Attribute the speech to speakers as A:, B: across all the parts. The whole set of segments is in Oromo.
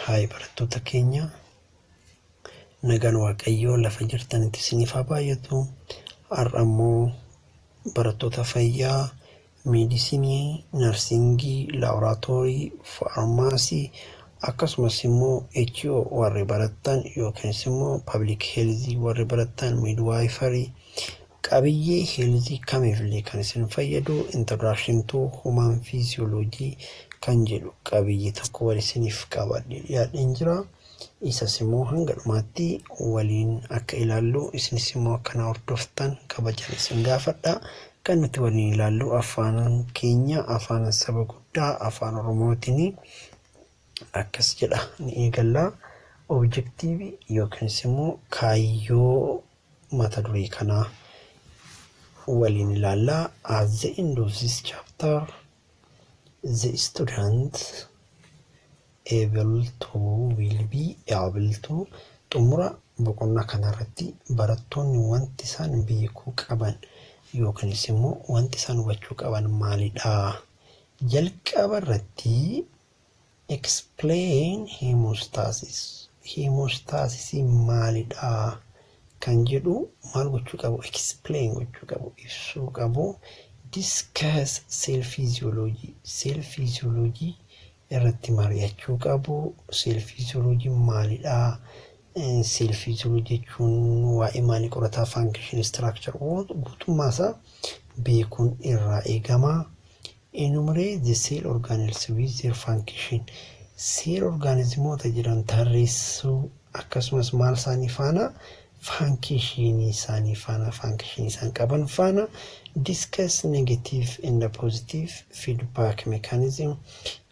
A: Haay barattoota keenya nagaan waaqayyoo lafa jirtanitti isiniif haa baay'atu. Har'a immoo barattoota fayyaa meedisinii, narsingii, laaboraatoorii, faarmaasii akkasumas immoo HO warri barattan yookiin immoo public health warri barattan midwifery qabiyyee health kamiifillee kan isin fayyadu introduction to human physiology kan jedhu qabiyyee tokko wal isiniif qabadhee dhiyaadheen jira. Isas immoo hanga dhumaatti waliin akka ilaallu isinis immoo akkana hordoftan kabajaan isin gaafadha. Kan nuti waliin ilaallu afaan keenya afaan saba guddaa afaan Oromootiin akkas jedha ni eegalla. Objective yookiin immoo kaayyoo mata duree kanaa waliin ilaalla. At the end of this chapter the student will be able to xumura boqonnaa kanarratti barattoonni wanti isaan beekuu qaban yookiin immoo wanti isaan hubachuu qaban maalidha? Jalqaba irratti explain hemostasis. Hemostasis maalidha kan jedhu maal gochuu qabu? Explain gochuu qabu, ibsuu qabu. Discuss cell physiology. Cell physiology irratti mari'achuu qabu. Cell physiology maalidha? Cell physiology jechuun waa'ee maalii qorataa function structure guutummaa isaa beekuun irraa eegama. Enumerate the cell organelles with their function. Cell organismoota jiran tarreessuu akkasumas maal isaanii faana function isaanii isaan qaban faana. Discuss negative and positive feedback mechanism.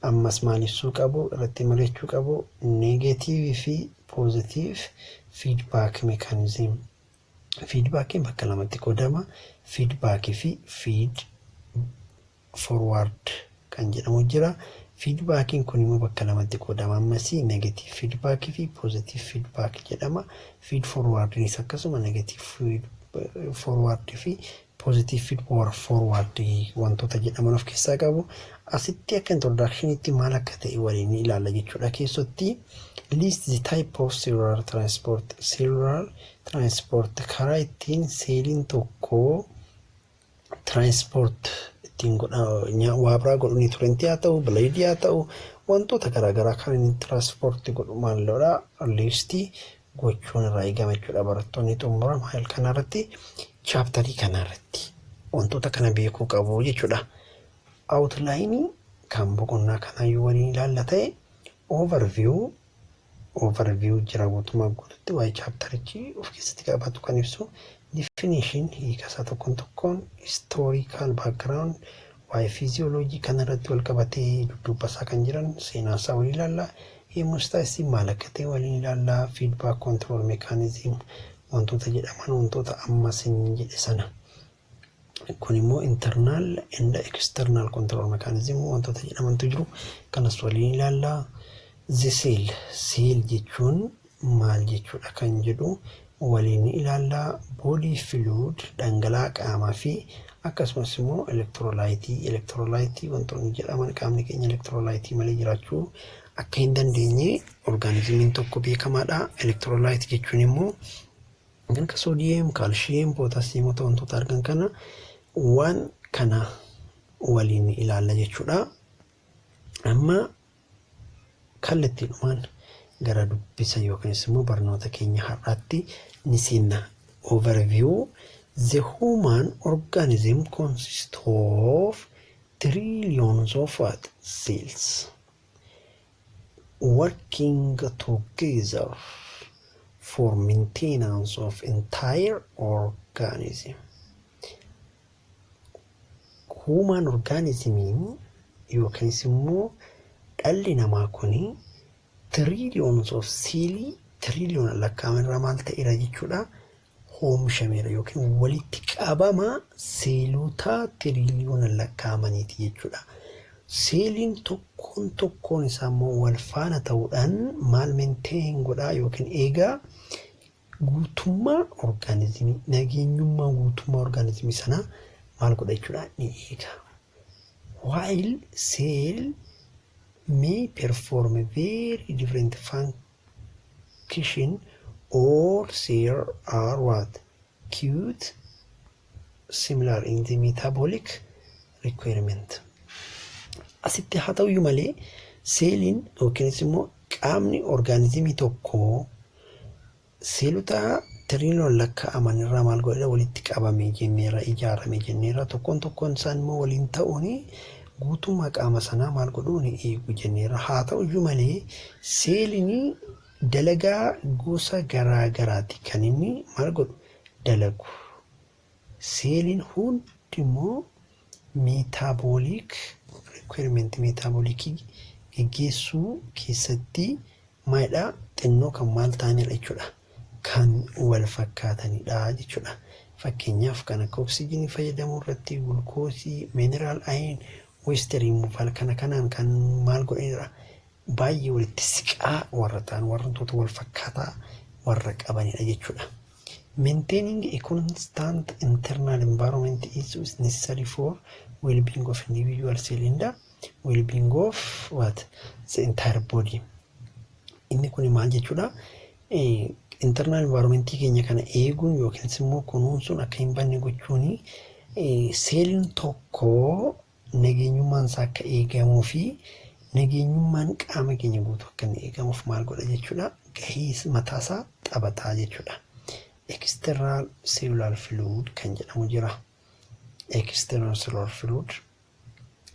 A: Ammas maal ibsuu qabu? Irratti mari'achuu qabu. Negative fi positive feedback mechanism. Feedbackiin bakka lamatti qoodama. Feedback fi feed forward kan jedhamu jira. Feedbackiin kun immoo bakka lamatti qoodama. Ammas negative feedback fi positive feedback jedhama. Feed forward is akkasuma negative feed forward fi positive feedback forward wantoota jedhaman of keessaa qabu. Asitti akka introductionitti maal akka ta'e waliin ilaalla jechuudha. Keessatti list the type of cellular transport. Cellular transport karaa ittiin seeliin tokko transport ittiin waa biraa godhu nutrientii haa ta'u, bileedii haa ta'u, wantoota garaagaraa kan inni transport godhu maalidha listii gochuun irraa eegama jechuudha. Barattoonni xumura maal kanarratti chapterii kanarratti wantoota kana beekuu qabu jechuudha. Outline kan boqonnaa kanaa yoo waliin ilaalla ta'e overview jira guutummaa guututti waa'ee chapterichi of keessatti qabatu kan ibsu. Definition hiikasaa tokkoon tokkoon. Historical background waa'ee physiology kanarratti wal qabatee dudduubasaa kan jiran seenaasaa waliin ilaalla. Hemostasis maal akka ta'e waliin ilaalla. Feedback control mechanism wantoota jedhaman wantoota ammas hin jedhe sana. Kun immoo internal and external control mechanism wantoota jedhamantu jiru kanas waliin ilaalla. The cell jechuun maal jechuudha kan jedhu waliin ilaalla. Body fluid dhangala'aa qaamaa fi akkasumas immoo electrolyte wantoonni jedhaman qaamni keenya electrolyte malee jiraachuu akka hin dandeenye orgaanizimiin tokko beekamaadha. Electrolyte jechuun immoo kan akka soodiyem, kaalshiyem, pootaasiyeem wantoota argan kana waan kana waliin ilaalla jechuudha. Amma kallattiidhumaan gara dubbisa yookiin immoo barnoota keenya har'aatti ni seenna. Overview. The human organism consists of trillions of cells working together for maintenance of entire organism. Human organism yookiin immoo dhalli namaa kuni trillions of cells trillion lakkaa'amerraa maal ta'eera jechuudha oomishameera yookiin walitti qabama seelota trillion lakkaa'amaniiti jechuudha. Seeliin tokkoon isaa immoo wal faana ta'uudhaan maal maintain godhaa yookiin eegaa guutummaa orgaanizimii nageenyummaa guutummaa orgaanizimii sana maal godha jechuudha ni eega. While cell may perform a very different function or there are what? Quite similar in the metabolic requirement. Asitti haa ta'uyyuu malee seeliin yookiinis immoo qaamni orgaanizimii tokko seelota tiriliyoon lakkaa'aman irraa maal godhedha walitti qabamee jenneerra ijaarame jenneerra tokkoon isaan immoo waliin ta'uun guutummaa qaama sanaa maal godhuun eegu jenneerra. Haa ta'uyyuu malee seeliin dalagaa gosa garaa garaati kan inni maal godhu dalagu. Seeliin hundi immoo metabolic requirement metabolic geggeessuu keessatti maalidha xinnoo kan maal ta'anidha jechuudha. Kan wal fakkaatanidha jechuudha. Fakkeenyaaf kan akka oksijiinii fayyadamuu irratti gulukoosii, mineral iron, waste removal kanaan kan maal godhanidha. Baay'ee walitti siqaa warra ta'an warrantoota wal fakkaataa warra qabanidha jechuudha. Maintaining a constant internal environment is necessary for well-being of individual cell and the well-being of what? The entire body. Inni kun maal jechuudha? Internal environment keenya kana eeguun yookiin immoo kunuunsuun akka hin banne gochuun seeliin tokko nageenyummaan isaa akka eegamuu fi nageenyummaan qaama keenya guutuu akka inni eegamuuf maal godha jechuudha. Gahee mataa isaa taphataa jechuudha. External cellular fluid kan jedhamu jira. External cellular fluid.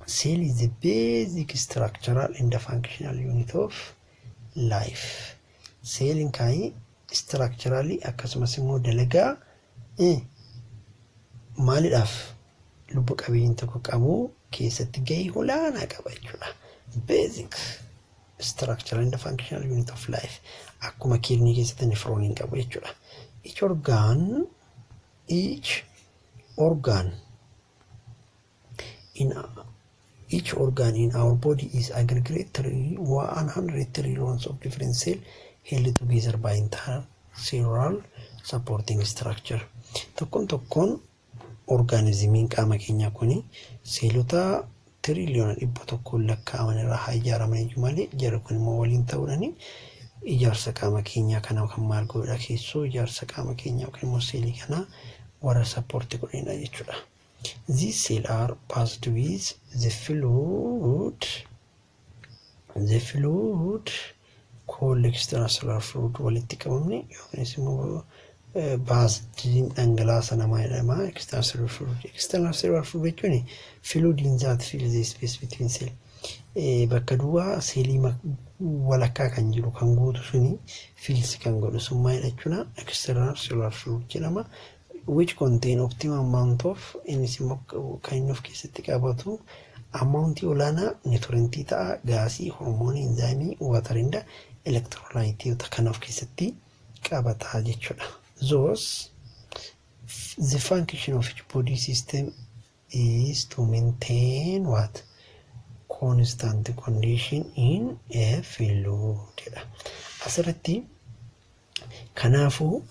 A: Cell is the basic structural and the functional unit of life. Seeliin kaayee structurally akkasumas immoo dalagaa maalidhaaf lubbu qabeeyyiin tokko qabu keessatti gahee olaanaa qaba jechuudha. Basic structural and the functional unit of life. Akkuma kidney keessatti nephron qabu jechuudha. Each organ in our body is aggregately 100 trillions of different cells held together by entire cellular supporting structure. Tokkoon organismiin qaama keenyaa kuni seelota tiriliyoona 100 lakkaa'aman irraa ijaaraman iyyuu malee jara kun immoo waliin ta'uudhaan ijaarsa qaama keenyaa kana kan maal godha keessoo ijaarsa qaama keenyaa yookiin immoo seelii kana warra sappoorti godhanidha jechuudha. These cells are passed with the fluid called extracellular fluid walitti qabamne yookiin immoo baasdiin dhangala'aa namaa jedhama. Extracellular fluid. Extracellular fluid jechuun fluid that fills the space between cells. Bakka duwwaa seelii walakkaa kan jiru kan guutu suni fills kan godhu sun maal jechuudha. Extracellular fluid jedhama. Which contain optimum amount of innis immoo kan inni of keessatti qabatu amount olaanaa nutrientii ta'a gaasii, hormoonii, enzaayimii, water and electrolyte kan of keessatti qabataa jechuudha. Thus, the function of each body system is to maintain what? Constant condition in a fluid. Asirratti kanaafuu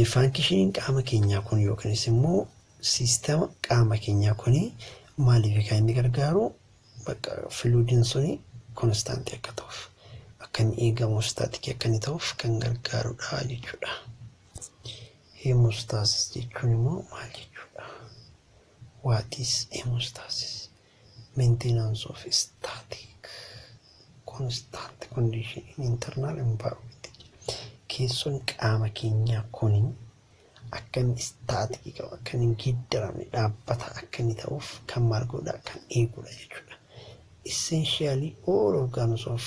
A: function qaama keenyaa kun yookiin immoo sistema qaama keenyaa kun maaliif kan inni gargaaru bakka fluidin suni constant akka ta'uuf akka inni eegamu static akka inni ta'uuf kan gargaarudha jechuudha. Hemostasis jechuun immoo maal jechuudha? What is hemostasis? Maintenance of static constant condition in internal environment. Keessoon qaama keenyaa kun akka inni static qabu akka inni giddaramne dhaabbata akka inni ta'uuf kan maal godha kan eegudha jechuudha. Essentially all organs of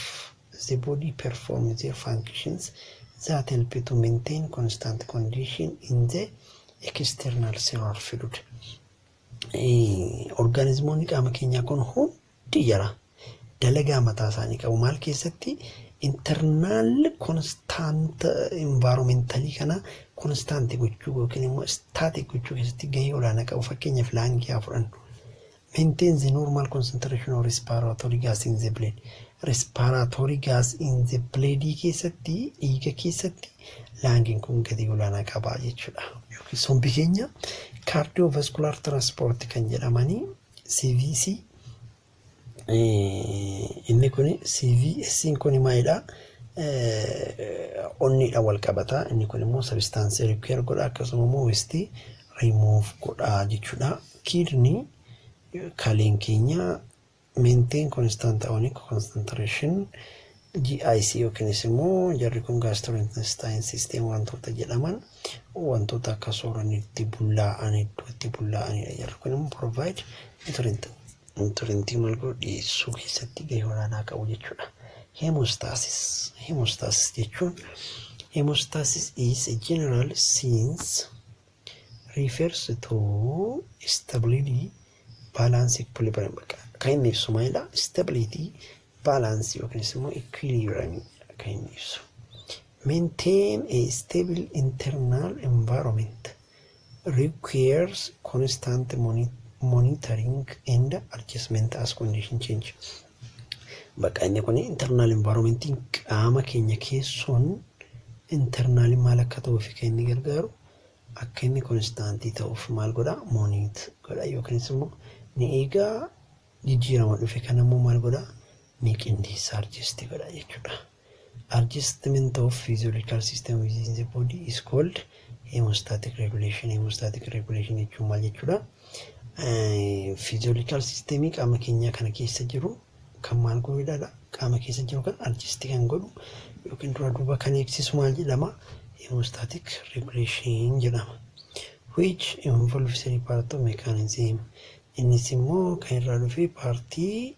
A: the body perform their functions that help to maintain constant condition in the external cellular fluid. Organismoonni qaama keenyaa kun hundi jara dalagaa mataa isaanii qabu maal keessatti internal constant environmentally kana constant gochuu yookiin immoo static gochuu keessatti gahee olaanaa qabu. Fakkeenyaaf laangii haa fudhannu. Maintain the normal concentration of respiratory gas in the blood. Respiratory gas in the blood keessatti dhiiga keessatti laangiin kun gahee olaanaa qaba jechuudha. Yookiin sombi keenya cardiovascular transport kan jedhamanii CVC inni kun CVS kun maalidha? Onnidha wal qabata. Inni kun immoo substance repair godha, akkasuma immoo waste remove godha jechuudha. Kidney kaleen keenya maintain constant ionic concentration GIC yookiinis immoo jarri kun gastrointestinal system wantoota jedhaman wantoota akka sooranitti bullaa'an iddootti bullaa'anidha. Jarri kun immoo provide nutrient maal godhu dhiyeessuu keessatti gahee olaanaa qabu jechuudha. Hemostasis jechuun hemostasis is a general sense refers to stability, balance, equilibrium. Kan inni ibsu maalidha? Stability, balance yookiin immoo equilibrium kan inni ibsu. Maintain a stable internal environment requires constant monitoring and adjustment as condition change. Bakka inni kun internal environment qaama keenya keessoon internal maal akka ta'uuf kan inni gargaaru akka inni constantii ta'uuf maal godha? Monitor godha yookiin immoo ni eegaa jijjiirama dhufe kan immoo maal godha? Ni qindeessa, adjust godha jechuudha. Adjustment of physiological system within the body is called hemostatic regulation. Hemostatic regulation jechuun maal jechuudha? Physiological system qaama keenya kana keessa jiru kan maal godhudha? Qaama keessa jiru kan adjust kan godhu yookiin dura duuba kan eegsisu maal jedhama? Hemostatic regulation jedhama. Which involves three part of mechanism. Innis immoo kan irraa dhufe paartii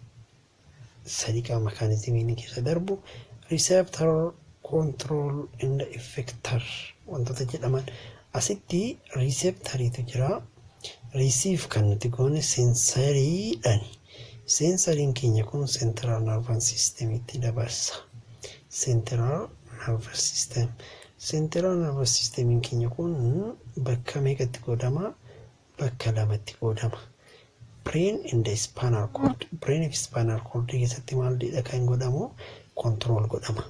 A: sadii qaama mechanism inni keessa darbu receptor, control and effector wantoota jedhaman. Asitti receptoriitu jira. Receive kan nuti goone sensoriidhaan. Sensoriin keenya kun central nervous system itti dabarsa. Central nervous system. Central nervous system keenya kun bakka meeqatti qoodama? Bakka lamatti qoodama. Brain and spinal cord. Brain and spinal cord keessatti maalidha kan godhamu? Control godhama.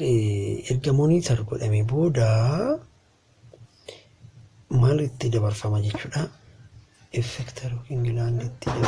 A: Erga monitor godhame booda maal itti dabarfama jechuudha? Effector yookiin gland itti